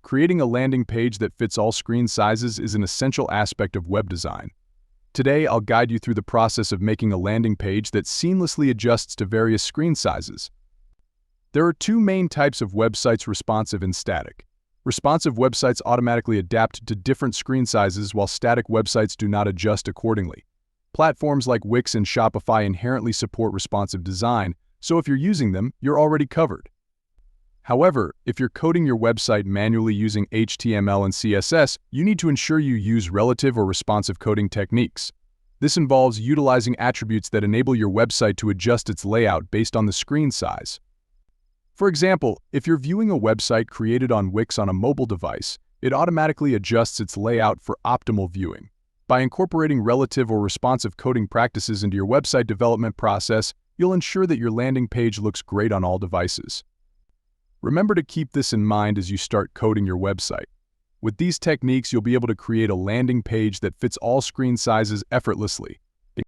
Creating a landing page that fits all screen sizes is an essential aspect of web design. Today, I'll guide you through the process of making a landing page that seamlessly adjusts to various screen sizes. There are two main types of websites: responsive and static. Responsive websites automatically adapt to different screen sizes, while static websites do not adjust accordingly. Platforms like Wix and Shopify inherently support responsive design, so if you're using them, you're already covered. However, if you're coding your website manually using HTML and CSS, you need to ensure you use relative or responsive coding techniques. This involves utilizing attributes that enable your website to adjust its layout based on the screen size. For example, if you're viewing a website created on Wix on a mobile device, it automatically adjusts its layout for optimal viewing. By incorporating relative or responsive coding practices into your website development process, you'll ensure that your landing page looks great on all devices. Remember to keep this in mind as you start coding your website. With these techniques, you'll be able to create a landing page that fits all screen sizes effortlessly.